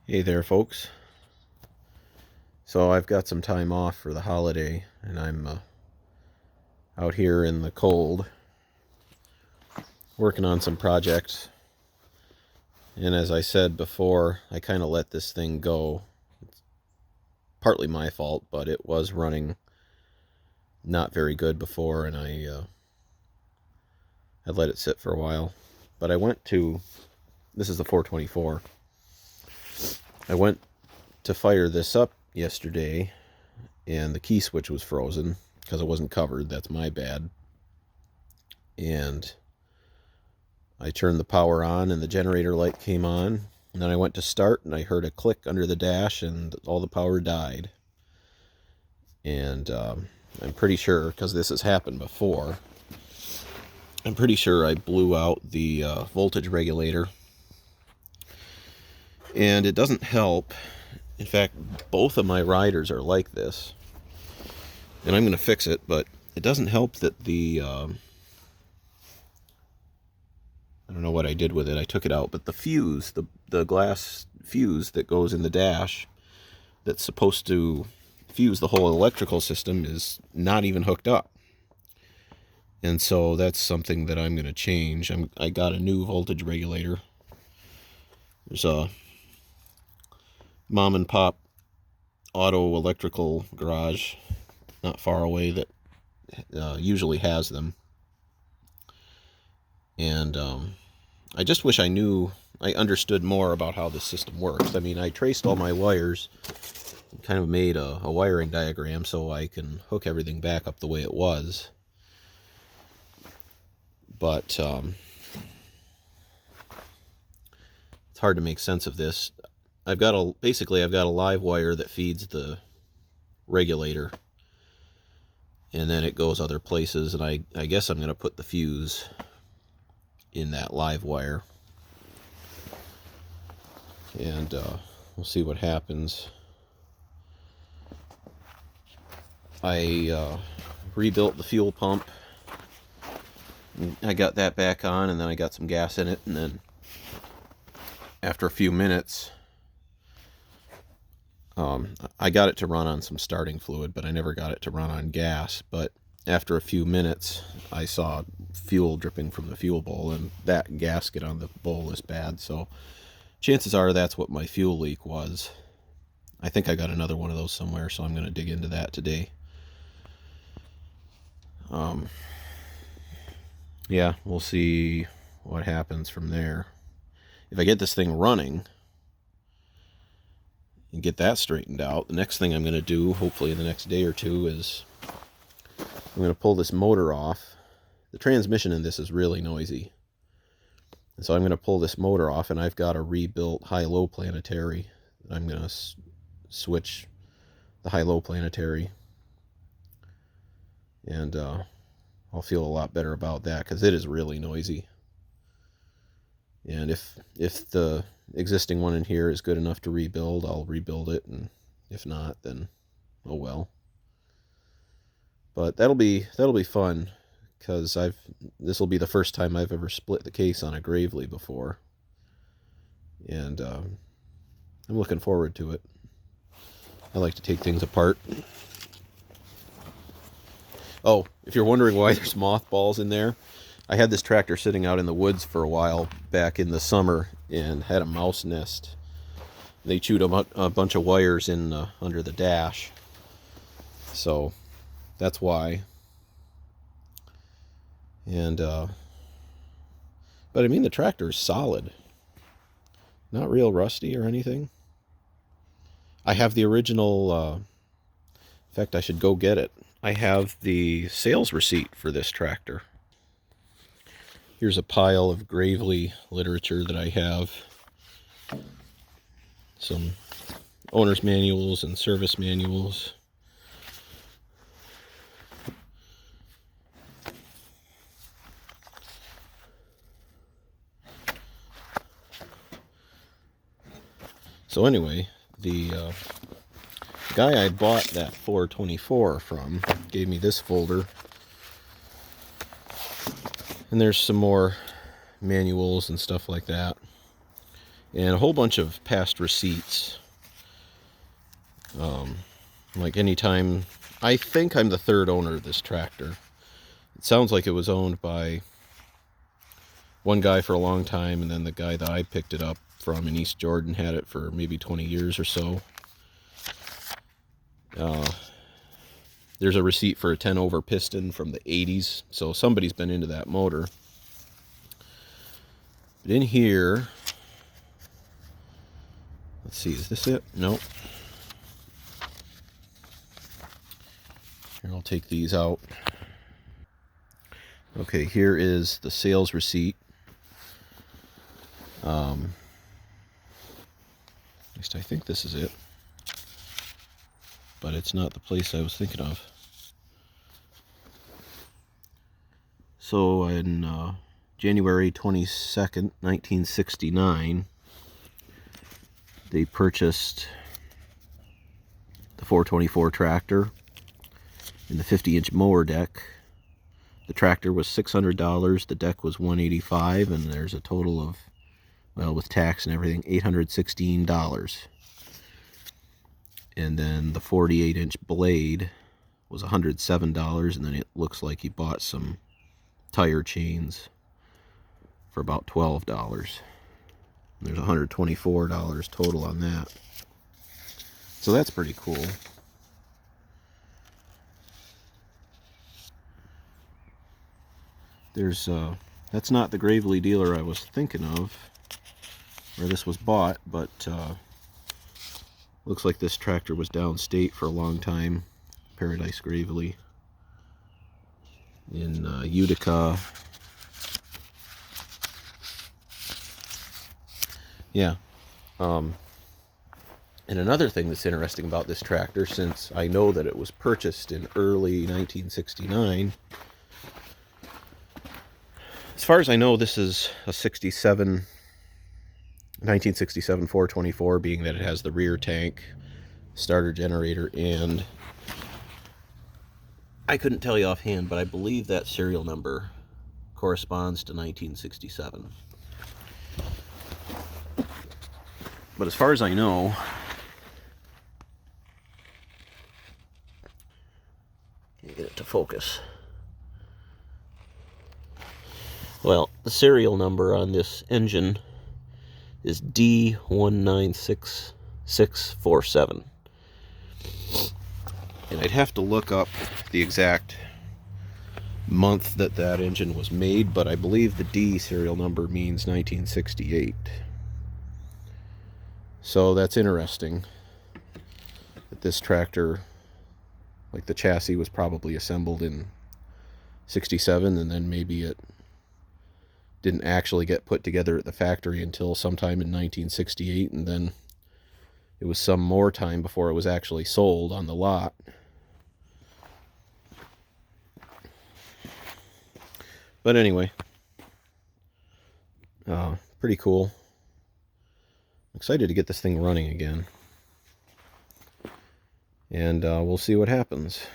Hey there, folks. So I've got some time off for the holiday, and I'm out here in the cold working on some projects. And as I said before, I kind of let this thing go. It's partly my fault, but it was running not very good before, and I let it sit for a while. But this is the 424. I went to fire this up yesterday, and the key switch was frozen because it wasn't covered. That's my bad. And I turned the power on, and the generator light came on. And then I went to start, and I heard a click under the dash, and all the power died. And I'm pretty sure, because this has happened before, I'm pretty sure I blew out the voltage regulator. And it doesn't help. In fact, both of my riders are like this. And I'm going to fix it, but it doesn't help that I don't know what I did with it. I took it out, but the fuse, the glass fuse that goes in the dash that's supposed to fuse the whole electrical system is not even hooked up. And so that's something that I'm going to change. I got a new voltage regulator. There's a mom and pop auto electrical garage not far away that usually has them. And I just wish I understood more about how the system works. I mean, I traced all my wires, kind of made a wiring diagram so I can hook everything back up the way it was. But it's hard to make sense of this. Basically I've got a live wire that feeds the regulator, and then it goes other places, and I guess I'm going to put the fuse in that live wire, and we'll see what happens. I rebuilt the fuel pump. I got that back on, and then I got some gas in it, and then after a few minutes I got it to run on some starting fluid, but I never got it to run on gas. But after a few minutes I saw fuel dripping from the fuel bowl, and that gasket on the bowl is bad, so chances are that's what my fuel leak was. I think I got another one of those somewhere, so I'm going to dig into that today. Yeah, we'll see what happens from there. If I get this thing running and get that straightened out, the next thing I'm going to do, hopefully in the next day or two, is I'm going to pull this motor off. The transmission in this is really noisy. And so I'm going to pull this motor off, and I've got a rebuilt high-low planetary. I'm going to switch the high-low planetary, and I'll feel a lot better about that, because it is really noisy. And if the existing one in here is good enough to rebuild, I'll rebuild it, and if not, then oh well. But that'll be fun, because this will be the first time I've ever split the case on a Gravely before, and I'm looking forward to it. I like to take things apart. Oh, if you're wondering why there's mothballs in there, I had this tractor sitting out in the woods for a while back in the summer and had a mouse nest. They chewed a bunch of wires in under the dash, so that's why. And but I mean, the tractor's solid, not real rusty or anything. I have the original. In fact, I should go get it. I have the sales receipt for this tractor. Here's a pile of Gravely literature that I have. Some owner's manuals and service manuals. So anyway, the guy I bought that 424 from gave me this folder, and there's some more manuals and stuff like that. and a whole bunch of past receipts. Like anytime, I think I'm the third owner of this tractor. It sounds like it was owned by one guy for a long time, and then the guy that I picked it up from in East Jordan had it for maybe 20 years or so. There's a receipt for a 10 over piston from the 80s, so somebody's been into that motor. But in here, let's see, is this it? Nope. Here, I'll take these out. Okay, here is the sales receipt. At least I think this is it. But it's not the place I was thinking of. So in January 22nd, 1969, they purchased the 424 tractor and the 50-inch mower deck. The tractor was $600, the deck was $185, and there's a total of, well, with tax and everything, $816. And then the 48-inch blade was $107, and then it looks like he bought some tire chains for about $12. There's $124 total on that. So that's pretty cool. There's that's not the Gravely dealer I was thinking of, where this was bought, but looks like this tractor was downstate for a long time. Paradise Gravely in Utica. Yeah. And another thing that's interesting about this tractor, since I know that it was purchased in early 1969, as far as I know, this is a 1967 424, being that it has the rear tank, starter generator, and I couldn't tell you offhand, but I believe that serial number corresponds to 1967. But as far as I know, get it to focus. Well, the serial number on this engine is D196647. And I'd have to look up the exact month that that engine was made, but I believe the D serial number means 1968. So that's interesting that this tractor, like the chassis, was probably assembled in 67, and then maybe it didn't actually get put together at the factory until sometime in 1968, and then it was some more time before it was actually sold on the lot. But anyway, pretty cool. I'm excited to get this thing running again, and we'll see what happens.